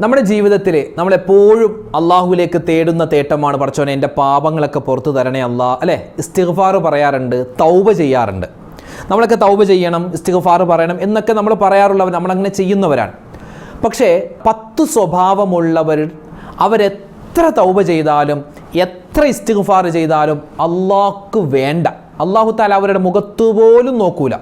നമ്മുടെ ജീവിതത്തിൽ നമ്മളെപ്പോഴും അള്ളാഹുവിലേക്ക് തേടുന്ന തേട്ടമാണ് പടച്ചോനെ എൻ്റെ പാപങ്ങളൊക്കെ പുറത്തു തരണേ അല്ലാ, അല്ലേ? ഇസ്തിഗ്ഫാർ പറയാറുണ്ട്, തൗബ ചെയ്യാറുണ്ട്. നമ്മളൊക്കെ തൗബ ചെയ്യണം, ഇസ്തിഗ്ഫാർ പറയണം എന്നൊക്കെ നമ്മൾ പറയാറുള്ളവർ, നമ്മളങ്ങനെ ചെയ്യുന്നവരാണ്. പക്ഷേ 10 സ്വഭാവമുള്ളവർ അവരെത്ര തൗബ ചെയ്താലും എത്ര ഇസ്തിഗ്ഫാർ ചെയ്താലും അള്ളാഹ്ക്ക് വേണ്ട, അള്ളാഹു താല അവരുടെ മുഖത്ത് പോലും നോക്കൂല.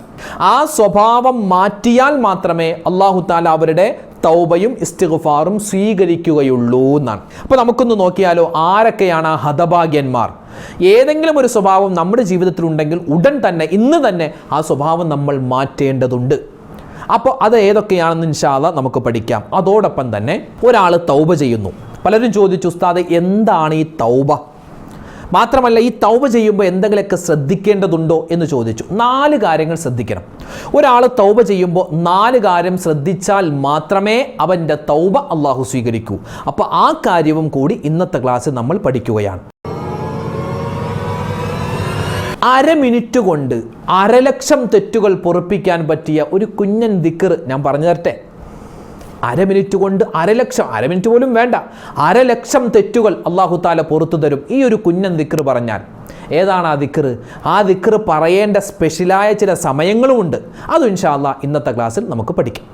ആ സ്വഭാവം മാറ്റിയാൽ മാത്രമേ അള്ളാഹു താല അവരുടെ തൗബയും ഇസ്തിഗ്ഫാറും സ്വീകരിക്കുകയുള്ളൂ എന്നാണ്. അപ്പോൾ നമുക്കൊന്ന് നോക്കിയാലോ, ആരൊക്കെയാണ് ആ ഹതഭാഗ്യന്മാർ? ഏതെങ്കിലും ഒരു സ്വഭാവം നമ്മുടെ ജീവിതത്തിലുണ്ടെങ്കിൽ ഉടൻ തന്നെ, ഇന്ന് തന്നെ ആ സ്വഭാവം നമ്മൾ മാറ്റേണ്ടതുണ്ട്. അപ്പോൾ അത് ഏതൊക്കെയാണെന്ന് ഇൻഷാ അല്ലാഹ് നമുക്ക് പഠിക്കാം. അതോടൊപ്പം തന്നെ ഒരാൾ തൗബ ചെയ്യുന്നു. പലരും ചോദിച്ചു, ഉസ്താദ് എന്താണ് ഈ തൗബ? മാത്രമല്ല ഈ തൗബ ചെയ്യുമ്പോൾ എന്തെങ്കിലുമൊക്കെ ശ്രദ്ധിക്കേണ്ടതുണ്ടോ എന്ന് ചോദിച്ചു. 4 കാര്യങ്ങൾ ശ്രദ്ധിക്കണം. ഒരാൾ തൗബ ചെയ്യുമ്പോൾ 4 കാര്യം ശ്രദ്ധിച്ചാൽ മാത്രമേ അവൻ്റെ തൗബ അള്ളാഹു സ്വീകരിക്കൂ. അപ്പോൾ ആ കാര്യവും കൂടി ഇന്നത്തെ ക്ലാസ്സിൽ നമ്മൾ പഠിക്കുകയാണ്. 1/2 മിനിറ്റ് കൊണ്ട് 1,00,000 തെറ്റുകൾ പൊറുപ്പിക്കാൻ പറ്റിയ ഒരു കുഞ്ഞൻ ദിക്ർ ഞാൻ പറഞ്ഞു തരട്ടെ. 1/2 മിനിറ്റ് കൊണ്ട് 1,00,000, 1/2 മിനിറ്റ് പോലും വേണ്ട, 1,00,000 തെറ്റുകൾ അള്ളാഹു താല പുറത്തു തരും ഈ ഒരു കുഞ്ഞൻ ദിക്ർ പറഞ്ഞാൽ. ഏതാണ് ആ ദിക്ർ? ആ ദിക്ർ പറയേണ്ട സ്പെഷ്യലായ ചില സമയങ്ങളുമുണ്ട്. അത് ഇൻഷാ അല്ലാഹ് ഇന്നത്തെ ക്ലാസ്സിൽ നമുക്ക് പഠിക്കാം.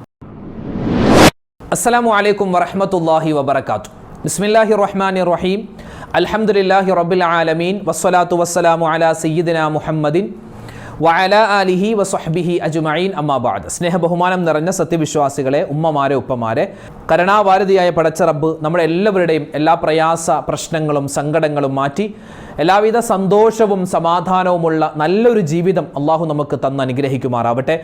അസ്സലാമു അലൈക്കും വറഹ്മത്തുള്ളാഹി വബറകാതുഹു. ബിസ്മില്ലാഹിർ റഹ്മാനിർ റഹീം. അൽഹംദുലില്ലാഹി റബ്ബിൽ ആലമീൻ വസ്സലാത്തു വസ്സലാമു അലാ സയ്യിദിനാ മുഹമ്മദിൻ വഅലാ ആലിഹി വസ്വഹ്ബിഹി അജ്മഈൻ അമ്മാ ബഅദ്. സ്നേഹ ബഹുമാനം നിറഞ്ഞ സത്യവിശ്വാസികളെ, ഉമ്മമാരെ, ഉപ്പമാരെ, കരുണാവാരിധിയായ പടച്ച റബ്ബ് നമ്മുടെ എല്ലാവരുടെയും എല്ലാ പ്രയാസ പ്രശ്നങ്ങളും സങ്കടങ്ങളും മാറ്റി എല്ലാവിധ സന്തോഷവും സമാധാനവുമുള്ള നല്ലൊരു ജീവിതം അള്ളാഹു നമുക്ക് തന്ന് അനുഗ്രഹിക്കുമാറാവട്ടെ.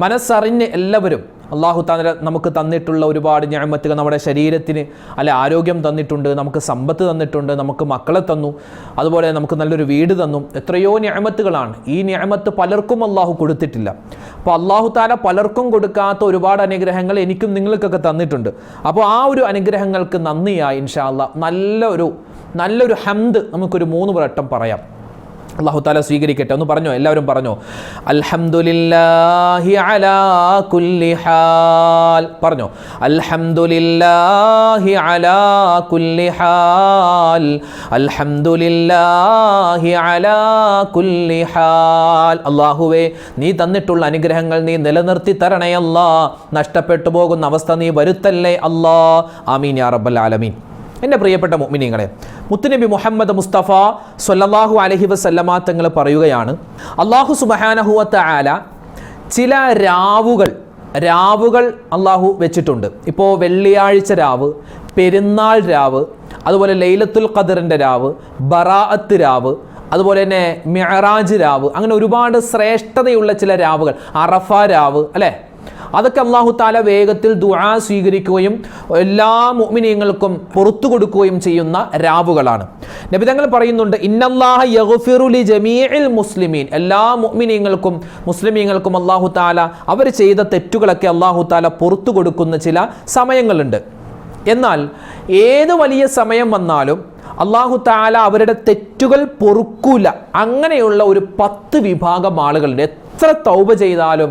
മനസ്സറിഞ്ഞ് എല്ലാവരും അള്ളാഹു നമുക്ക് തന്നിട്ടുള്ള ഒരുപാട് നിഅമത്തുകൾ, നമ്മുടെ ശരീരത്തിന് ആരോഗ്യം തന്നിട്ടുണ്ട്, നമുക്ക് സമ്പത്ത് തന്നിട്ടുണ്ട്, നമുക്ക് മക്കളെ തന്നു, അതുപോലെ നമുക്ക് നല്ലൊരു വീട് തന്നു. എത്രയോ നിഅമത്തുകളാണ്. ഈ നിഅമത്ത് പലർക്കും അള്ളാഹു കൊടുത്തിട്ടില്ല. അപ്പോൾ അള്ളാഹു താല പലർക്കും കൊടുക്കാത്ത ഒരുപാട് അനുഗ്രഹങ്ങൾ എനിക്കും നിങ്ങൾക്കൊക്കെ തന്നിട്ടുണ്ട്. അപ്പോൾ ആ ഒരു അനുഗ്രഹങ്ങൾക്ക് നന്ദിയായി ഇൻഷാ അല്ലാഹ് നല്ലൊരു ഹംദ് നമുക്കൊരു 3 വട്ടം പറയാം. അല്ലാഹു തആല സ്വീകരിക്കട്ടെ. ഒന്ന് പറഞ്ഞോ, എല്ലാവരും പറഞ്ഞോ, അൽഹംദുലില്ലാഹി അലാ കുല്ലി ഹാൽ. പറഞ്ഞോ, അൽഹംദുലില്ലാഹി അലാ കുല്ലി ഹാൽ, അൽഹംദുലില്ലാഹി അലാ കുല്ലി ഹാൽ. അല്ലാഹുവേ, നീ തന്നിട്ടുള്ള അനുഗ്രഹങ്ങൾ നീ നിലനിർത്തി തരണേ അല്ലാ. നഷ്ടപ്പെട്ടു പോകുന്ന അവസ്ഥ നീ വരുത്തല്ലേ അല്ലാ. ആമീൻ യാ റബ്ബൽ ആലമീൻ. എൻ്റെ പ്രിയപ്പെട്ട മുഅ്മിനീങ്ങളെ, മുത്തുനബി മുഹമ്മദ് മുസ്തഫ സ്വല്ലല്ലാഹു അലൈഹി വസല്ലമ തങ്ങൾ പറയുകയാണ്, അല്ലാഹു സുബ്ഹാനഹു വ തആല ചില രാവുകൾ അല്ലാഹു വെച്ചിട്ടുണ്ട്. ഇപ്പോൾ വെള്ളിയാഴ്ച രാവ്, പെരുന്നാൾ രാവ്, അതുപോലെ ലൈലത്തുൽ ഖദറിൻ്റെ രാവ്, ബറാഅത്ത് രാവ്, അതുപോലെ തന്നെ മിഅ്റാജ് രാവ്, അങ്ങനെ ഒരുപാട് ശ്രേഷ്ഠതയുള്ള ചില രാവുകൾ, അറഫ രാവ്, അല്ലേ? അതൊക്കെ അല്ലാഹു തആല വേഗത്തിൽ ദുആ സ്വീകരിക്കുകയും എല്ലാ മുഅ്മിനീങ്ങൾക്കും പുറത്തു കൊടുക്കുകയും ചെയ്യുന്ന രാവുകളാണ്. നബി തങ്ങൾ പറയുന്നുണ്ട്, ഇന്നല്ലാഹ യഗ്ഫിറു ലി ജമീഇൽ മുസ്ലിമീൻ. എല്ലാ മുഅ്മിനീങ്ങൾക്കും മുസ്ലിമീങ്ങൾക്കും അല്ലാഹു തആല അവർ ചെയ്ത തെറ്റുകളൊക്കെ അല്ലാഹു തആല പുറത്തു കൊടുക്കുന്ന ചില സമയങ്ങളുണ്ട്. എന്നാൽ ഏത് വലിയ സമയം വന്നാലും അല്ലാഹു തആല അവരുടെ തെറ്റുകൾ പൊറുക്കൂല. അങ്ങനെയുള്ള ഒരു 10 വിഭാഗം ആളുകളുണ്ട്. എത്ര തൗബ ചെയ്താലും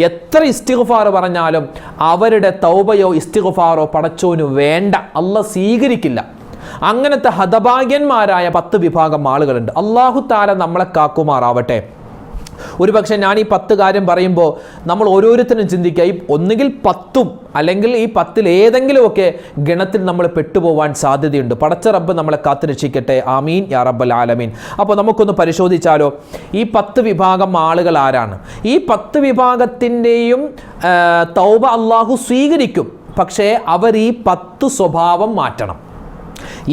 എത്ര ഇസ്തിഗ്ഫാർ പറഞ്ഞാലും അവരുടെ തൗബയോ ഇസ്തിഗ്ഫാറോ പടച്ചോന് വേണ്ട, അല്ലാഹ് സ്വീകരിക്കില്ല. അങ്ങനത്തെ ഹതഭാഗ്യന്മാരായ 10 വിഭാഗം ആളുകളുണ്ട്. അല്ലാഹു തആല നമ്മളെ കാക്കുമാറാവട്ടെ. ഒരു പക്ഷേ ഞാൻ ഈ 10 കാര്യം പറയുമ്പോൾ നമ്മൾ ഓരോരുത്തരും ചിന്തിക്കുക, ഈ ഒന്നുകിൽ 10ഉം അല്ലെങ്കിൽ ഈ 10ൽ ഏതെങ്കിലുമൊക്കെ ഗണത്തിൽ നമ്മൾ പെട്ടുപോകാൻ സാധ്യതയുണ്ട്. പടച്ച റബ്ബ് നമ്മളെ കാത്തുരക്ഷിക്കട്ടെ. ആമീൻ യാ റബ്ബൽ ആലമീൻ. അപ്പോൾ നമുക്കൊന്ന് പരിശോധിച്ചാലോ, ഈ 10 വിഭാഗം ആളുകൾ ആരാണ്? ഈ 10 വിഭാഗത്തിൻ്റെയും തൗബ അല്ലാഹു സ്വീകരിക്കും. പക്ഷേ അവർ ഈ 10 സ്വഭാവം മാറ്റണം.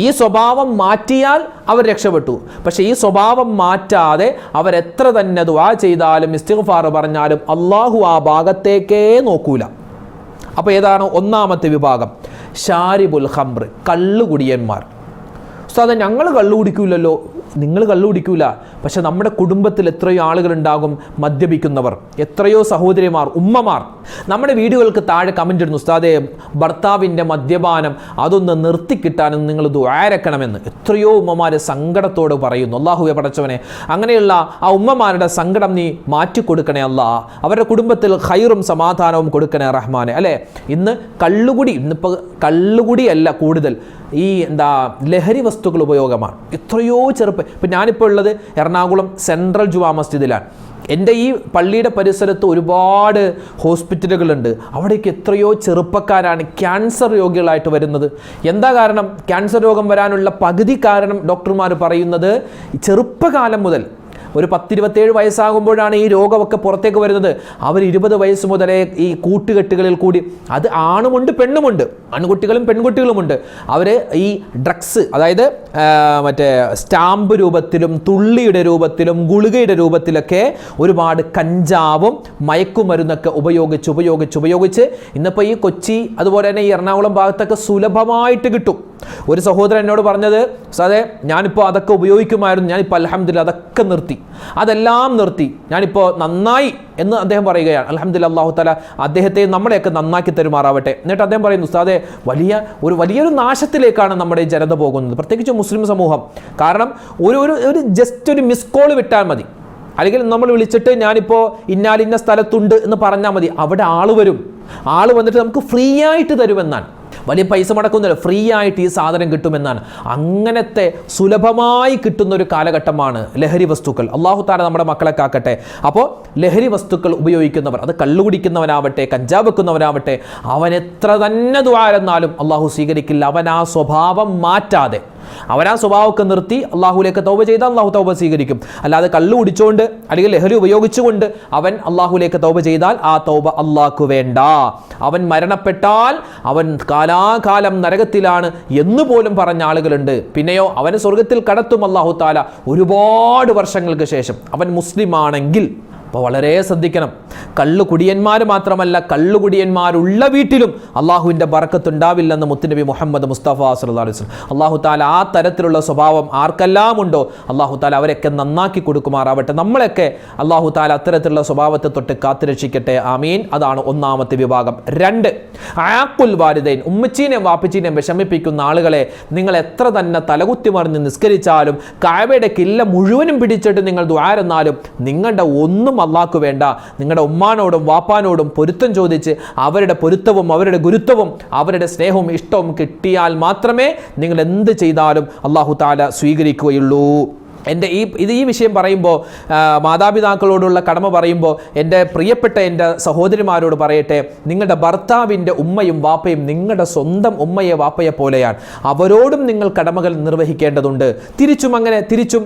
ഈ സ്വഭാവം മാറ്റിയാൽ അവർ രക്ഷപ്പെട്ടു. പക്ഷേ ഈ സ്വഭാവം മാറ്റാതെ അവരെത്ര തന്നെ ദുആ ചെയ്താലും ഇസ്തിഗ്ഫാർ പറഞ്ഞാലും അല്ലാഹു ആ ഭാഗത്തേക്കേ നോക്കൂല. അപ്പോൾ ഏതാണ് 1ാമത്തെ വിഭാഗം? ഷാരിബുൽ ഖംർ, കള്ളുകുടിയന്മാർ. ഉസ്താദേ, ഞങ്ങൾ കള്ളു കുടിക്കൂലല്ലോ. നിങ്ങൾ കള്ളു കുടിക്കൂല, പക്ഷെ നമ്മുടെ കുടുംബത്തിൽ എത്രയോ ആളുകളുണ്ടാകും മദ്യപിക്കുന്നവർ, എത്രയോ സഹോദരിമാർ, ഉമ്മമാർ. നമ്മുടെ വീഡിയോകൾക്ക് താഴെ കമൻ്റ് ഇടുന്നു, ഉസ്താദേ ഭർത്താവിൻ്റെ മദ്യപാനം അതൊന്ന് നിർത്തിക്കിട്ടാനും നിങ്ങൾ ദുആരക്കണമെന്ന്. എത്രയോ ഉമ്മമാർ സങ്കടത്തോട് പറയുന്നു. അല്ലാഹുവേ പടച്ചവനെ, അങ്ങനെയുള്ള ആ ഉമ്മമാരുടെ സങ്കടം നീ മാറ്റിക്കൊടുക്കണേ അല്ലാ, അവരുടെ കുടുംബത്തിൽ ഖൈറും സമാധാനവും കൊടുക്കണേ റഹ്മാനെ. അല്ലേ, ഇന്ന് ഇന്നിപ്പോൾ കള്ളുകുടിയല്ല കൂടുതൽ, ഈ ലഹരി വസ്തുക്കൾ ഉപയോഗമാണ്. എത്രയോ ഇപ്പം ഞാനിപ്പോൾ ഉള്ളത് എറണാകുളം സെൻട്രൽ ജുമാ മസ്ജിദിലാണ്. എൻ്റെ ഈ പള്ളിയുടെ പരിസരത്ത് ഒരുപാട് ഹോസ്പിറ്റലുകളുണ്ട്. അവിടേക്ക് എത്രയോ ചെറുപ്പക്കാരാണ് ക്യാൻസർ രോഗികളായിട്ട് വരുന്നത്. എന്താ കാരണം? ക്യാൻസർ രോഗം വരാനുള്ള പകുതി കാരണം ഡോക്ടർമാർ പറയുന്നത് ചെറുപ്പകാലം മുതൽ, ഒരു 10-27 വയസ്സാകുമ്പോഴാണ് ഈ രോഗമൊക്കെ പുറത്തേക്ക് വരുന്നത്. അവർ 20 വയസ്സ് മുതലേ ഈ കൂട്ടുകെട്ടുകളിൽ കൂടി, അത് ആണുമുണ്ട് പെണ്ണുമുണ്ട്, ആൺകുട്ടികളും പെൺകുട്ടികളുമുണ്ട്, അവർ ഈ ഡ്രഗ്സ്, അതായത് മറ്റേ സ്റ്റാമ്പ് രൂപത്തിലും തുള്ളിയുടെ രൂപത്തിലും ഗുളികയുടെ രൂപത്തിലൊക്കെ ഒരുപാട് കഞ്ചാവും മയക്കുമരുന്നൊക്കെ ഉപയോഗിച്ച് ഇന്നിപ്പോൾ ഈ കൊച്ചി അതുപോലെ തന്നെ ഈ എറണാകുളം ഭാഗത്തൊക്കെ സുലഭമായിട്ട് കിട്ടും. ഒരു സഹോദരൻ എന്നോട് പറഞ്ഞത്, സാറേ ഞാനിപ്പോൾ അതൊക്കെ ഉപയോഗിക്കുമായിരുന്നു, ഞാനിപ്പോൾ അൽഹംദുലില്ലാ അതെല്ലാം നിർത്തി, ഞാനിപ്പോൾ നന്നായി എന്ന് അദ്ദേഹം പറയുകയാണ്. അൽഹംദുലില്ലാ, അല്ലാഹു തആല അദ്ദേഹത്തെ നമ്മളെയൊക്കെ നന്നാക്കി തരുമാറാവട്ടെ. എന്നിട്ട് അദ്ദേഹം പറയുന്നു, ഉസ്താദേ വലിയൊരു നാശത്തിലേക്കാണ് നമ്മുടെ ജനത പോകുന്നത്, പ്രത്യേകിച്ച് മുസ്ലിം സമൂഹം. കാരണം ഒരു ജസ്റ്റ് ഒരു മിസ് കോൾ വിട്ടാൽ മതി, അല്ലെങ്കിൽ നമ്മൾ വിളിച്ചിട്ട് ഞാനിപ്പോൾ ഇന്ന സ്ഥലത്തുണ്ട് എന്ന് പറഞ്ഞാൽ മതി, അവിടെ ആൾ വരും. ആൾ വന്നിട്ട് നമുക്ക് ഫ്രീ ആയിട്ട് തരുമെന്നാണ്, വലിയ പൈസ മുടക്കുന്നില്ല, ഫ്രീ ആയിട്ട് ഈ സാധനം കിട്ടുമെന്നാണ്. അങ്ങനത്തെ സുലഭമായി കിട്ടുന്ന ഒരു കാലഘട്ടമാണ് ലഹരി വസ്തുക്കൾ. അല്ലാഹു തആല നമ്മുടെ മക്കളെ കാക്കട്ടെ. അപ്പോൾ ലഹരി വസ്തുക്കൾ ഉപയോഗിക്കുന്നവർ, അത് കള്ളുകുടിക്കുന്നവനാവട്ടെ കഞ്ചാവ് വെക്കുന്നവനാവട്ടെ, അവൻ എത്ര തന്നെ ദുആ അല്ലാഹു സ്വീകരിക്കില്ല. അവൻ ആ സ്വഭാവം മാറ്റാതെ, അവൻ ആ സ്വഭാവമൊക്കെ നിർത്തി അള്ളാഹുലേക്ക് തൗബ ചെയ്താൽ അള്ളാഹു തൗബ സ്വീകരിക്കും. അല്ലാതെ കള്ളു കുടിച്ചുകൊണ്ട് അല്ലെങ്കിൽ ലഹരി ഉപയോഗിച്ചുകൊണ്ട് അവൻ അള്ളാഹുലേക്ക് തൗബ ചെയ്താൽ ആ തൗബ അള്ളാഹ്ക്ക് വേണ്ട. അവൻ മരണപ്പെട്ടാൽ അവൻ കാലാകാലം നരകത്തിലാണ് എന്ന് പോലും പറഞ്ഞ ആളുകളുണ്ട്. പിന്നെയോ അവനെ സ്വർഗത്തിൽ കടത്തും അള്ളാഹു താല ഒരുപാട് വർഷങ്ങൾക്ക് ശേഷം, അവൻ മുസ്ലിം ആണെങ്കിൽ. അപ്പോൾ വളരെ ശ്രദ്ധിക്കണം. കള്ളുകുടിയന്മാർ മാത്രമല്ല, കള്ളുകുടിയന്മാരുള്ള വീട്ടിലും അള്ളാഹുവിൻ്റെ ബറക്കത്തുണ്ടാവില്ലെന്ന് മുത്തുനബി മുഹമ്മദ് മുസ്തഫ സല്ലല്ലാഹു അലൈഹി വസല്ലം. അള്ളാഹു താല ആ തരത്തിലുള്ള സ്വഭാവം ആർക്കെല്ലാം ഉണ്ടോ അള്ളാഹു താല അവരൊക്കെ നന്നാക്കി കൊടുക്കുമാറാവട്ടെ. നമ്മളൊക്കെ അള്ളാഹു താല അത്തരത്തിലുള്ള സ്വഭാവത്തെ തൊട്ട് കാത്തുരക്ഷിക്കട്ടെ. ആമീൻ. അതാണ് ഒന്നാമത്തെ വിഭാഗം. 2, ആഖുൽ വാലിദൈൻ, ഉമ്മച്ചീനെയും വാപ്പച്ചീനെയും വിഷമിപ്പിക്കുന്ന ആളുകളെ നിങ്ങൾ എത്ര തന്നെ തലകുത്തി മറിഞ്ഞ് നിസ്കരിച്ചാലും കഅബയുടെ കില്ല മുഴുവനും പിടിച്ചിട്ട് നിങ്ങൾ ദുആരെന്നാലും നിങ്ങളുടെ ഒന്നും അള്ളാഹ്ക്ക് വേണ്ട. നിങ്ങളുടെ ഉമ്മാനോടും വാപ്പാനോടും പൊരുത്തം ചോദിച്ച് അവരുടെ പൊരുത്തവും അവരുടെ ഗുരുത്വവും അവരുടെ സ്നേഹവും ഇഷ്ടവും കിട്ടിയാൽ മാത്രമേ നിങ്ങൾ എന്ത് ചെയ്താലും അള്ളാഹു തആല സ്വീകരിക്കുകയുള്ളൂ. ഈ വിഷയം പറയുമ്പോൾ, മാതാപിതാക്കളോടുള്ള കടമ പറയുമ്പോൾ, എൻ്റെ പ്രിയപ്പെട്ട എൻ്റെ സഹോദരിമാരോട് പറയട്ടെ, നിങ്ങളുടെ ഭർത്താവിൻ്റെ ഉമ്മയും വാപ്പയും നിങ്ങളുടെ സ്വന്തം ഉമ്മയെ വാപ്പയെ പോലെയാണ്. അവരോടും നിങ്ങൾ കടമകൾ നിർവഹിക്കേണ്ടതുണ്ട്. തിരിച്ചും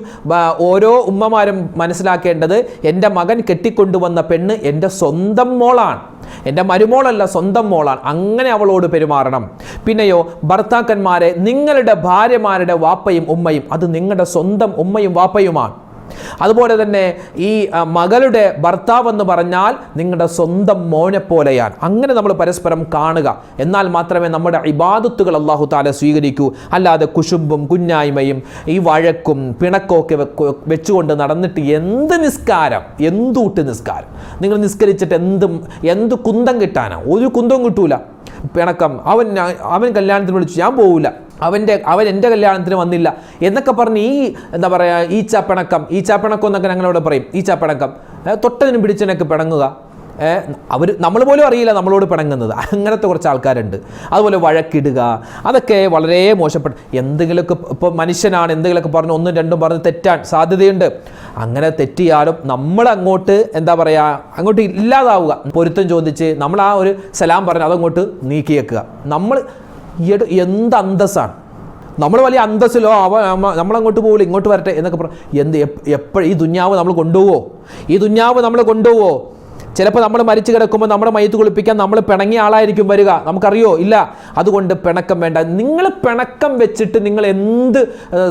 ഓരോ ഉമ്മമാരും മനസ്സിലാക്കേണ്ടത്, എൻ്റെ മകൻ കെട്ടിക്കൊണ്ടുവന്ന പെണ്ണ് എൻ്റെ സ്വന്തം മോളാണ്, എൻ്റെ മരുമോളല്ല, സ്വന്തം മോളാണ്. അങ്ങനെ അവളോട് പെരുമാറണം. പിന്നെയോ ഭർത്താക്കന്മാരെ, നിങ്ങളുടെ ഭാര്യമാരുടെ വാപ്പയും ഉമ്മയും അത് നിങ്ങളുടെ സ്വന്തം ഉമ്മയും വാപ്പയുമാണ്. അതുപോലെ തന്നെ ഈ മകളുടെ ഭർത്താവ് എന്ന് പറഞ്ഞാൽ നിങ്ങളുടെ സ്വന്തം മോനെ പോലെയാണ്. അങ്ങനെ നമ്മൾ പരസ്പരം കാണുക, എന്നാൽ മാത്രമേ നമ്മുടെ ഇബാദത്തുകൾ അല്ലാഹു തആല സ്വീകരിക്കൂ. അല്ലാതെ കുശുമ്പും കുഞ്ഞായ്മയും ഈ വഴക്കും പിണക്കമൊക്കെ വെച്ചുകൊണ്ട് നടന്നിട്ട് എന്ത് നിസ്കാരം, എന്തുട്ട് നിസ്കാരം? നിങ്ങൾ നിസ്കരിച്ചിട്ട് എന്ത് കുന്തം കിട്ടാനാ? ഒരു കുന്തവും കിട്ടൂല. പിണക്കം, അവൻ കല്യാണത്തിന് വിളിച്ചു, ഞാൻ പോവില്ല, അവൻ എൻ്റെ കല്യാണത്തിന് വന്നില്ല എന്നൊക്കെ പറഞ്ഞ് ഈച്ചാപ്പിണക്കം എന്നൊക്കെ ഞങ്ങളവിടെ പറയും. ഈച്ചാപ്പിണക്കം, തൊട്ടതിനും പിടിച്ചതിനൊക്കെ പിണങ്ങുക. നമ്മൾ പോലും അറിയില്ല നമ്മളോട് പിണങ്ങുന്നത്. അങ്ങനത്തെ കുറച്ച് ആൾക്കാരുണ്ട്. അതുപോലെ വഴക്കിടുക, അതൊക്കെ വളരെ മോശപ്പെട്ട. എന്തെങ്കിലുമൊക്കെ ഇപ്പോൾ മനുഷ്യനാണ്, എന്തെങ്കിലുമൊക്കെ പറഞ്ഞ് 1, 2 പറഞ്ഞ് തെറ്റാൻ സാധ്യതയുണ്ട്. അങ്ങനെ തെറ്റിയാലും നമ്മൾ അങ്ങോട്ട് അങ്ങോട്ട് ഇല്ലാതാവുക. പൊരുത്തം ചോദിച്ച് നമ്മൾ ആ ഒരു സലാം പറഞ്ഞ് അതങ്ങോട്ട് നീക്കിയേക്കുക. നമ്മൾ എന്ത് അന്തസ്സാണ്, നമ്മൾ വലിയ അന്തസ്സിലോ നമ്മളങ്ങോട്ട് പോകില്ല, ഇങ്ങോട്ട് വരട്ടെ എന്നൊക്കെ എപ്പോഴും ഈ ദുന്യാവ് നമ്മൾ കൊണ്ടുപോവോ? ചിലപ്പോൾ നമ്മൾ മരിച്ചു കിടക്കുമ്പോൾ നമ്മുടെ മയ്യത്ത് കുളിപ്പിക്കാൻ നമ്മൾ പിണങ്ങിയ ആളായിരിക്കും വരിക, നമുക്കറിയോ? ഇല്ല. അതുകൊണ്ട് പിണക്കം വേണ്ട. നിങ്ങൾ പിണക്കം വെച്ചിട്ട് നിങ്ങൾ എന്ത്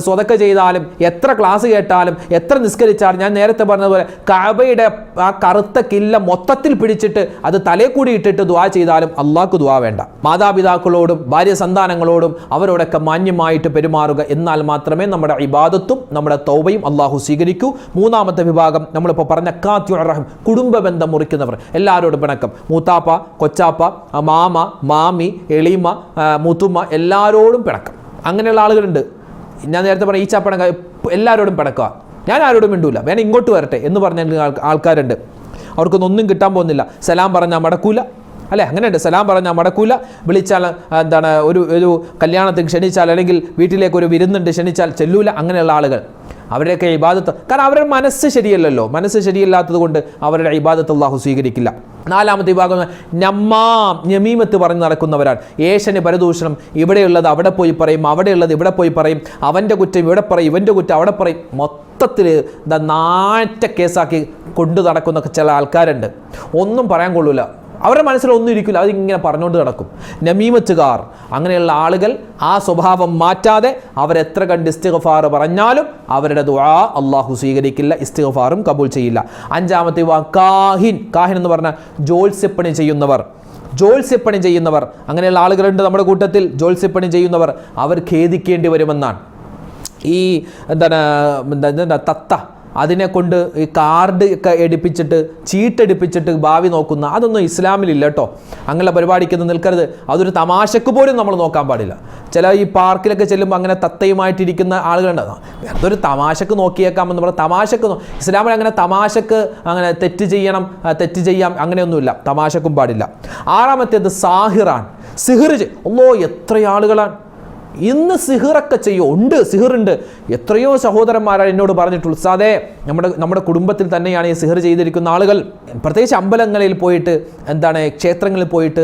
സ്വതക്ക ചെയ്താലും, എത്ര ക്ലാസ് കേട്ടാലും, എത്ര നിസ്കരിച്ചാലും, ഞാൻ നേരത്തെ പറഞ്ഞതുപോലെ കഅബയുടെ ആ കറുത്ത കില്ല മൊത്തത്തിൽ പിടിച്ചിട്ട് അത് തലേ കൂടി ഇട്ടിട്ട് ദുആ ചെയ്താലും അള്ളാഹ്ക്ക് ദുആ വേണ്ട. മാതാപിതാക്കളോടും ഭാര്യ സന്താനങ്ങളോടും അവരോടൊക്കെ മാന്യമായിട്ട് പെരുമാറുക. എന്നാൽ മാത്രമേ നമ്മുടെ ഇബാദത്തും നമ്മുടെ തൗബയും അള്ളാഹു സ്വീകരിക്കൂ. മൂന്നാമത്തെ വിഭാഗം നമ്മളിപ്പോൾ പറഞ്ഞ ഖാത്തിഉർ റഹിം, കുടുംബ ബന്ധം മുറിക്കുന്നവർ. എല്ലാവരോടും പിണക്കം. മൂത്താപ്പ, കൊച്ചാപ്പ, മാമ, മാമി, എളീമ, മുത്തുമ്മ, എല്ലാവരോടും പിണക്കം. അങ്ങനെയുള്ള ആളുകളുണ്ട്. ഞാൻ നേരത്തെ പറഞ്ഞ ഈ ചപ്പണക്ക എല്ലാവരോടും പിണക്കുക. ഞാൻ ആരോടും മിണ്ടൂല, വേണം ഇങ്ങോട്ട് വരട്ടെ എന്ന് പറഞ്ഞ ആൾക്കാരുണ്ട്. അവർക്കൊന്നും ഒന്നും കിട്ടാൻ പോകുന്നില്ല. സലാം പറഞ്ഞാൽ മടക്കൂല, അല്ലേ? അങ്ങനെയുണ്ട്. സലാം പറഞ്ഞാൽ മടക്കൂല. വിളിച്ചാൽ എന്താണ്, ഒരു കല്യാണത്തിന് ക്ഷണിച്ചാൽ അല്ലെങ്കിൽ വീട്ടിലേക്ക് ഒരു വിരുന്നുണ്ട് ക്ഷണിച്ചാൽ ചെല്ലൂല. അങ്ങനെയുള്ള ആളുകൾ അവരുടെയൊക്കെ ഇബാദത്ത്, കാരണം അവരുടെ മനസ്സ് ശരിയല്ലല്ലോ. മനസ്സ് ശരിയല്ലാത്തത് കൊണ്ട് അവരുടെ ഇബാദത്ത് അല്ലാഹു സ്വീകരിക്കില്ല. നാലാമത്തെ വിഭാഗം നമീമത്ത് പറഞ്ഞ് നടക്കുന്നവരാണ്. ഏഷന് പരദൂഷണം, ഇവിടെയുള്ളത് അവിടെ പോയി പറയും, അവിടെയുള്ളത് ഇവിടെ പോയി പറയും, അവൻ്റെ കുറ്റം ഇവിടെ പറയും, ഇവൻ്റെ കുറ്റം അവിടെ പറയും. മൊത്തത്തിൽ നാറ്റ കേസാക്കി കൊണ്ടു നടക്കുന്ന ചില ആൾക്കാരുണ്ട്. ഒന്നും പറയാൻ കൊള്ളൂല, അവരുടെ മനസ്സിലൊന്നും ഇരിക്കില്ല, അതിങ്ങനെ പറഞ്ഞുകൊണ്ട് നടക്കും. നമീമത്തുകാർ, അങ്ങനെയുള്ള ആളുകൾ ആ സ്വഭാവം മാറ്റാതെ അവരെത്ര കണ്ട് ഇസ്തിഗ്ഫാർ പറഞ്ഞാലും അവരുടെ ദുആ അള്ളാഹു സ്വീകരിക്കില്ല, ഇസ്തിഗ്ഫാറും കബൂൽ ചെയ്യില്ല. അഞ്ചാമത്തെ കാഹിൻ. കാഹിൻ എന്ന് പറഞ്ഞാൽ ജോത്സ്യപ്പണി ചെയ്യുന്നവർ. ജോത്സ്യപ്പണി ചെയ്യുന്നവർ, അങ്ങനെയുള്ള ആളുകളുണ്ട് നമ്മുടെ കൂട്ടത്തിൽ. ജോത്സ്യപ്പണി ചെയ്യുന്നവർ അവർ ഖേദിക്കേണ്ടി വരുമെന്നാണ്. ഈ എന്താണ് തത്ത, അതിനെ കൊണ്ട് ഈ കാർഡ് ഒക്കെ എടുപ്പിച്ചിട്ട് ചീട്ടെടുപ്പിച്ചിട്ട് ഭാവി നോക്കുന്ന, അതൊന്നും ഇസ്ലാമിലില്ല കേട്ടോ. അങ്ങനെയുള്ള പരിപാടിക്കൊന്നും നിൽക്കരുത്. അതൊരു തമാശക്ക് പോലും നമ്മൾ നോക്കാൻ പാടില്ല. ചില ഈ പാർക്കിലൊക്കെ ചെല്ലുമ്പോൾ അങ്ങനെ തത്തയുമായിട്ടിരിക്കുന്ന ആളുകളുണ്ട്. അതൊരു തമാശക്ക് നോക്കിയേക്കാമെന്ന് പറഞ്ഞാൽ തമാശക്ക് ഇസ്ലാമിൽ അങ്ങനെ തമാശക്ക് അങ്ങനെ തെറ്റ് ചെയ്യാം അങ്ങനെയൊന്നുമില്ല. തമാശക്കും പാടില്ല. ആറാമത്തേത് സാഹിറാൻ. സിഹിർ എത്ര ആളുകളാണ് ഇന്ന് സിഹിറൊക്കെ ഉണ്ട്, സിഹിറുണ്ട്. എത്രയോ സഹോദരന്മാരാണ് എന്നോട് പറഞ്ഞിട്ടുള്ളൂ, ഉസ്താദേ നമ്മുടെ കുടുംബത്തിൽ തന്നെയാണ് ഈ സിഹിർ ചെയ്തിരിക്കുന്ന ആളുകൾ. പ്രത്യേകിച്ച് അമ്പലങ്ങളിൽ പോയിട്ട്, ക്ഷേത്രങ്ങളിൽ പോയിട്ട്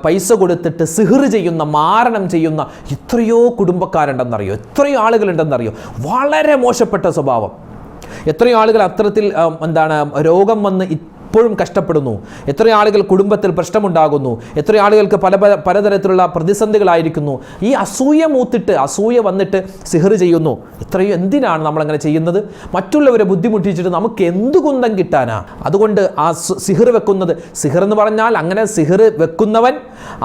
പൈസ കൊടുത്തിട്ട് സിഹിർ ചെയ്യുന്ന, മാരണം ചെയ്യുന്ന എത്രയോ കുടുംബക്കാരുണ്ടെന്നറിയോ, എത്രയോ ആളുകളുണ്ടെന്നറിയോ. വളരെ മോശപ്പെട്ട സ്വഭാവം. എത്രയോ ആളുകൾ അത്തരത്തിൽ രോഗം വന്ന് ഇപ്പോഴും കഷ്ടപ്പെടുന്നു. എത്രയോ ആളുകൾ കുടുംബത്തിൽ പ്രശ്നമുണ്ടാകുന്നു. എത്രയോ ആളുകൾക്ക് പലതരത്തിലുള്ള പ്രതിസന്ധികളായിരിക്കുന്നു. ഈ അസൂയ മൂത്തിട്ട്, അസൂയ വന്നിട്ട് സിഹിർ ചെയ്യുന്നു. എത്രയോ എന്തിനാണ് നമ്മളങ്ങനെ ചെയ്യുന്നത്? മറ്റുള്ളവരെ ബുദ്ധിമുട്ടിച്ചിട്ട് നമുക്ക് എന്ത് കുന്തം കിട്ടാനാ? അതുകൊണ്ട് ആ സിഹിർ വെക്കുന്നത്, സിഹിർ എന്ന് പറഞ്ഞാൽ അങ്ങനെ സിഹിർ വെക്കുന്നവൻ,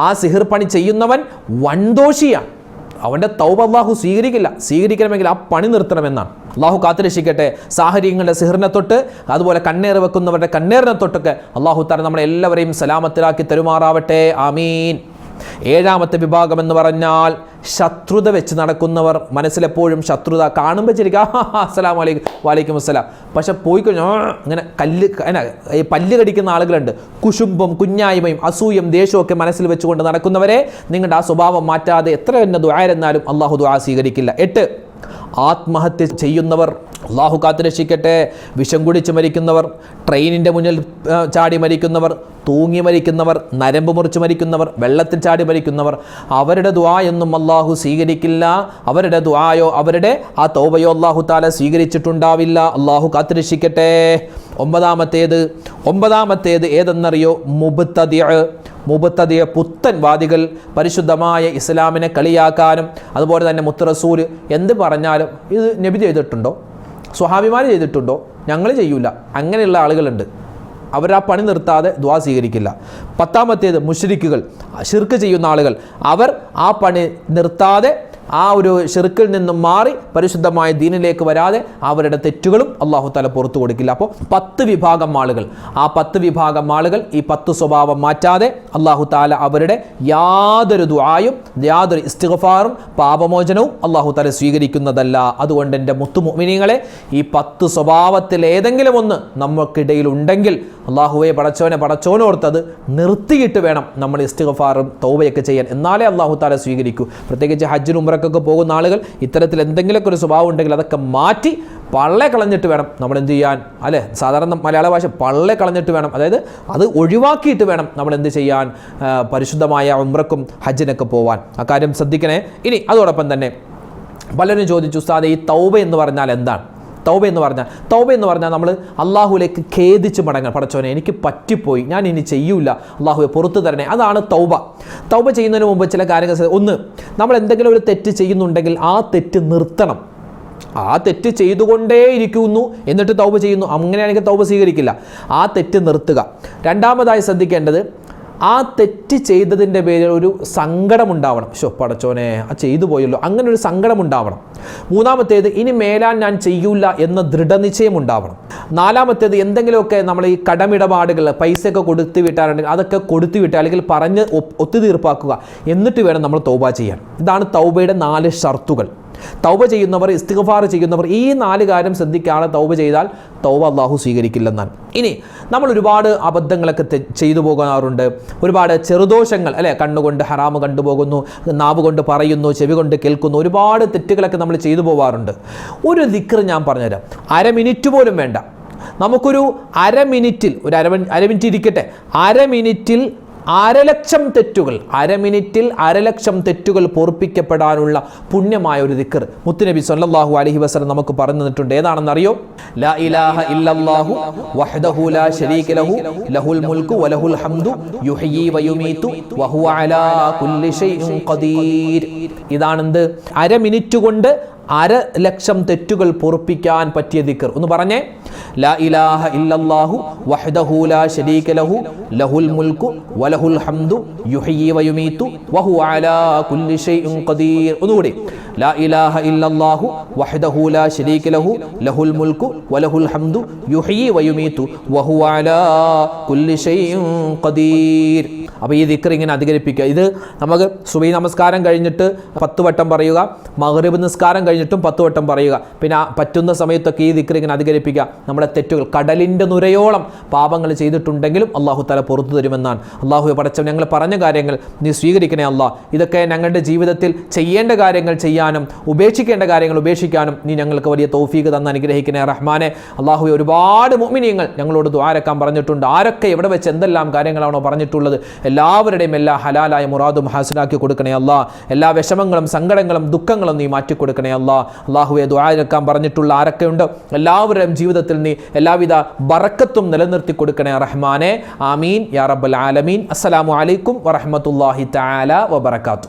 ആ സിഹിർ പണി ചെയ്യുന്നവൻ വൻദോഷിയാണ്. അവൻ്റെ തൗബ അല്ലാഹു സ്വീകരിക്കണമെങ്കിൽ ആ പണി നിർത്തണമെന്നാണ്. അള്ളാഹു കാത്തുരക്ഷിക്കട്ടെ. സാഹചര്യങ്ങളുടെ സിഹിറിനെ തൊട്ട്, അതുപോലെ കണ്ണേറ് വെക്കുന്നവരുടെ കണ്ണേറിനെ തൊട്ടൊക്കെ അള്ളാഹു തആല നമ്മളെല്ലാവരെയും സലാമത്തിലാക്കി തരുമാറാവട്ടെ. ആമീൻ. ഏഴാമത്തെ വിഭാഗം എന്ന് പറഞ്ഞാൽ ശത്രുത വെച്ച് നടക്കുന്നവർ. മനസ്സിലെപ്പോഴും ശത്രുത, കാണുമ്പോൾ ശരിക്കും അസ്സലാമു അലൈക്കും, വലൈക്കും അസ്സലാം, പക്ഷെ പോയി കഴിഞ്ഞാൽ ഇങ്ങനെ പല്ല് കടിക്കുന്ന ആളുകളുണ്ട്. കുശുംബും കുഞ്ഞായ്മയും അസൂയം ദേഷ്യവും ഒക്കെ മനസ്സിൽ വെച്ചുകൊണ്ട് നടക്കുന്നവരെ നിങ്ങളുടെ ആ സ്വഭാവം മാറ്റാതെ എത്ര തന്നെ ദുആയിരുന്നാലും അള്ളാഹു ദുആ സ്വീകരിക്കില്ല. 8, ആത്മഹത്യ ചെയ്യുന്നവർ. അള്ളാഹു കാത്തുരക്ഷിക്കട്ടെ. വിഷം കുടിച്ച് മരിക്കുന്നവർ, ട്രെയിനിൻ്റെ മുന്നിൽ ചാടി മരിക്കുന്നവർ, തൂങ്ങി മരിക്കുന്നവർ, നരമ്പ് മുറിച്ച് മരിക്കുന്നവർ, വെള്ളത്തിൽ ചാടി മരിക്കുന്നവർ, അവരുടെ ദുആ ഒന്നും അള്ളാഹു സ്വീകരിക്കില്ല. അവരുടെ ദുആയോ അവരുടെ ആ തൗബയോ അള്ളാഹു തആല സ്വീകരിച്ചിട്ടുണ്ടാവില്ല. അള്ളാഹു കാത്തുരക്ഷിക്കട്ടെ. ഒമ്പതാമത്തേത് ഏതെന്നറിയോ? മുബ്തദിഅ, പുത്തൻ വാദികൾ. പരിശുദ്ധമായ ഇസ്ലാമിനെ കളിയാക്കാനും അതുപോലെ തന്നെ മുത്ത് റസൂൽ എന്ത് പറഞ്ഞാലും ഇത് നബി ചെയ്തിട്ടുണ്ടോ, സ്വഹാബിമാർ ചെയ്തിട്ടുണ്ടോ, ഞങ്ങൾ ചെയ്യൂല, അങ്ങനെയുള്ള ആളുകളുണ്ട്. അവരാ പണി നിർത്താതെ ദുആ സ്വീകരിക്കില്ല. 10 മുശ്രിക്കുകൾ, ശിർക്ക് ചെയ്യുന്ന ആളുകൾ. അവർ ആ പണി നിർത്താതെ ആ ഒരു ഷിർക്കിൽ നിന്നും മാറി പരിശുദ്ധമായ ദീനിലേക്ക് വരാതെ അവരുടെ തെറ്റുകളും അല്ലാഹു തആല പുറത്തു കൊടുക്കില്ല. അപ്പോൾ 10 വിഭാഗം ആളുകൾ, ആ 10 വിഭാഗം ആളുകൾ ഈ 10 സ്വഭാവം മാറ്റാതെ അല്ലാഹു തആല അവരുടെ യാതൊരു ദുആയും യാതൊരു ഇസ്തിഗ്ഫാറും പാപമോചനവും അല്ലാഹു തആല സ്വീകരിക്കുന്നതല്ല. അതുകൊണ്ട് എൻ്റെ മുത്തു മുഅ്മിനീങ്ങളെ, ഈ 10 സ്വഭാവത്തിൽ ഏതെങ്കിലും ഒന്ന് നമുക്കിടയിൽ ഉണ്ടെങ്കിൽ അല്ലാഹുവേ പടച്ചോനോർത്തത് നിർത്തിയിട്ട് വേണം നമ്മൾ ഇസ്തിഗ്ഫാറും തൗബയൊക്കെ ചെയ്യാൻ. എന്നാലേ അല്ലാഹു തആല സ്വീകരിക്കൂ. പ്രത്യേകിച്ച് ഹജ്ജിനും ഉംറക്കൊക്കെ പോകുന്ന ആളുകൾ ഇത്തരത്തിൽ എന്തെങ്കിലുമൊക്കെ ഒരു സ്വഭാവം ഉണ്ടെങ്കിൽ അതൊക്കെ മാറ്റി പള്ളെ കളഞ്ഞിട്ട് വേണം നമ്മൾ എന്ത് ചെയ്യാൻ, അല്ലേ? സാധാരണ മലയാള ഭാഷ പള്ളെ കളഞ്ഞിട്ട് വേണം, അതായത് അത് ഒഴിവാക്കിയിട്ട് വേണം നമ്മൾ എന്ത് ചെയ്യാൻ, പരിശുദ്ധമായ ഉംറക്കും ഹജ്ജിനൊക്കെ പോവാൻ. ആ കാര്യം ശ്രദ്ധിക്കണേ. ഇനി അതോടൊപ്പം തന്നെ പലരും ചോദിച്ചു, ഉസ്താദേ ഈ തൗബ എന്ന് പറഞ്ഞാൽ എന്താണ്? തൗബ എന്ന് പറഞ്ഞാൽ നമ്മൾ അള്ളാഹുലേക്ക് ഖേദിച്ച് മടങ്ങാൻ. പടച്ചോനെ എനിക്ക് പറ്റിപ്പോയി, ഞാൻ ഇനി ചെയ്യൂല, അള്ളാഹുവെ പുറത്തു തരണേ. അതാണ് തൗബ. തൗബ ചെയ്യുന്നതിന് മുമ്പ് ചില കാര്യങ്ങൾ. ഒന്ന്, നമ്മൾ എന്തെങ്കിലും ഒരു തെറ്റ് ചെയ്യുന്നുണ്ടെങ്കിൽ ആ തെറ്റ് നിർത്തണം. ആ തെറ്റ് ചെയ്തുകൊണ്ടേയിരിക്കുന്നു എന്നിട്ട് തൗബ ചെയ്യുന്നു, അങ്ങനെയാണെങ്കിൽ തൗബ സ്വീകരിക്കില്ല. ആ തെറ്റ് നിർത്തുക. രണ്ടാമതായി ശ്രദ്ധിക്കേണ്ടത്, ആ തെറ്റ് ചെയ്തതിൻ്റെ പേരിൽ ഒരു സങ്കടമുണ്ടാവണം. പടച്ചോനെ ആ ചെയ്തു പോയല്ലോ, അങ്ങനെ ഒരു സങ്കടമുണ്ടാവണം. മൂന്നാമത്തേത്, ഇനി മേലാൻ ഞാൻ ചെയ്യൂല എന്ന ദൃഢനിശ്ചയം ഉണ്ടാവണം. നാലാമത്തേത്, എന്തെങ്കിലുമൊക്കെ നമ്മൾ ഈ കടമിടപാടുകൾ പൈസയൊക്കെ കൊടുത്തു വിട്ടാറുണ്ടെങ്കിൽ അതൊക്കെ കൊടുത്തു വിട്ടുക, അല്ലെങ്കിൽ പറഞ്ഞ് ഒത്തുതീർപ്പാക്കുക. എന്നിട്ട് വേണം നമ്മൾ തൗബ ചെയ്യാൻ. ഇതാണ് തൗബയുടെ 4 ഷർത്തുകൾ. തൗബ ചെയ്യുന്നവർ, ഇസ്തിഗ്ഫാർ ചെയ്യുന്നവർ ഈ 4 കാര്യം ശ്രദ്ധിക്കാതെ തൗബ ചെയ്താൽ തൗബ അള്ളാഹു സ്വീകരിക്കില്ലെന്നാണ്. ഇനി നമ്മൾ ഒരുപാട് അബദ്ധങ്ങളൊക്കെ ചെയ്തു പോകാറുണ്ട്. ഒരുപാട് ചെറുദോഷങ്ങൾ അല്ലെ, കണ്ണുകൊണ്ട് ഹറാമ് കണ്ടുപോകുന്നു, നാവ് കൊണ്ട് പറയുന്നു, ചെവി കൊണ്ട് കേൾക്കുന്നു, ഒരുപാട് തെറ്റുകളൊക്കെ നമ്മൾ ചെയ്തു പോകാറുണ്ട്. ഒരു ദിക്ർ ഞാൻ പറഞ്ഞുതരാം. 1/2 മിനിറ്റ് പോലും വേണ്ട. നമുക്കൊരു 1/2 മിനിറ്റിൽ, ഒരു അര മിനിറ്റ് ഇരിക്കട്ടെ, 1/2 മിനിറ്റിൽ 1,00,000 തെറ്റുകൾ, 1/2 മിനിറ്റിൽ 1,00,000 തെറ്റുകൾ പൊറുപ്പിക്കപ്പെടാനുള്ള പുണ്യമായ ഒരു ദിക്ർ മുത്തുനബി സല്ലല്ലാഹു അലൈഹി വസല്ലം നമുക്ക് പറഞ്ഞു തന്നിട്ടുണ്ട്. ഏതാണെന്നറിയോ? ലാ ഇലാഹ ഇല്ലല്ലാഹു വഹ്ദഹു ലാ ശരീക ലഹു ലഹുൽ മുൽക്കു വലഹുൽ ഹംദു യുഹ്യി വയുമീതു വഹുവ അലാ കുല്ലി ഷൈഇൻ ഖദീർ. ഇതാണെന്ത്? 1/2 മിനിറ്റ് കൊണ്ട് 1,00,000 തെറ്റുകൾ പൊറുപ്പിക്കാൻ പറ്റിയ ദിക്ർ. ഒന്ന് പറഞ്ഞേ, ലാ ഇലാഹ ഇല്ലല്ലാഹു വഹ്ദഹു ലാ ശരീക ലഹു ലഹുൽ മുൽക്കു വലഹുൽ ഹംദു യുഹ്യി വയുമീതു വഹുവ അലാ കുല്ലി ഷൈഇൻ ഖദീർ. ഒന്നുകൂടി, ലാ ഇലാഹ ഇല്ലല്ലാഹു വഹ്ദഹു ലാ ശരീക ലഹു ലഹുൽ മുൽക്കു വലഹുൽ ഹംദു യുഹ്യി വയുമീതു വഹുവ അലാ കുല്ലി ഷൈഇൻ ഖദീർ. അപ്പോൾ ഈ ദിക്ർ ഇങ്ങനെ അധികരിപ്പിക്കുക. ഇത് നമുക്ക് സുബഹി നമസ്കാരം കഴിഞ്ഞിട്ട് 10 വട്ടം പറയുക, മഗ്രിബ് നിസ്കാരം കഴിഞ്ഞിട്ടും 10 വട്ടം പറയുക. പിന്നെ പറ്റുന്ന സമയത്തൊക്കെ ഈ ദിക്ർ ഇങ്ങനെ അധികരിപ്പിക്കുക. നമ്മുടെ തെറ്റുകൾ, കടലിൻ്റെ നുരയോളം പാപങ്ങൾ ചെയ്തിട്ടുണ്ടെങ്കിലും അള്ളാഹു തആല പുറത്തു തരുമെന്നാണ്. അള്ളാഹു പടച്ചവൻ ഞങ്ങൾ പറഞ്ഞ കാര്യങ്ങൾ നീ സ്വീകരിക്കണേ അല്ലാ. ഇതൊക്കെ ഞങ്ങളുടെ ജീവിതത്തിൽ ചെയ്യേണ്ട കാര്യങ്ങൾ ചെയ്യാനും ഉപേക്ഷിക്കേണ്ട കാര്യങ്ങൾ ഉപേക്ഷിക്കാനും നീ ഞങ്ങൾക്ക് വലിയ തൗഫീഖ് തന്ന് അനുഗ്രഹിക്കണേ റഹ്മാനെ. അള്ളാഹു ഒരുപാട് മുഅ്മിനീങ്ങൾ ഞങ്ങളോട് ദുആ രക്കാൻ പറഞ്ഞിട്ടുണ്ട്. ആരൊക്കെ എവിടെ വെച്ച് എന്തെല്ലാം കാര്യങ്ങളാണോ പറഞ്ഞിട്ടുള്ളത് എല്ലാവരുടെയും എല്ലാ ഹലാലായ മുറാദും ഹാസിലാക്കി കൊടുക്കണേ അല്ലാ. എല്ലാ വിഷമങ്ങളും സങ്കടങ്ങളും ദുഃഖങ്ങളും നീ മാറ്റി കൊടുക്കണേ അല്ലാ. അള്ളാഹുവെ ദുആ രക്കാൻ പറഞ്ഞിട്ടുള്ള ആരൊക്കെയുണ്ട് എല്ലാവരുടെയും ജീവിതത്തിൽ നീ എല്ലാവിധ ബറക്കത്തും നിലനിർത്തി കൊടുക്കണേ റഹ്മാനെ. ആമീൻ യാ റബ്ബൽ ആലമീൻ. അസ്സലാമു അലൈക്കും വറഹ്മത്തുള്ളാഹി തആല വബറകാതുഹു.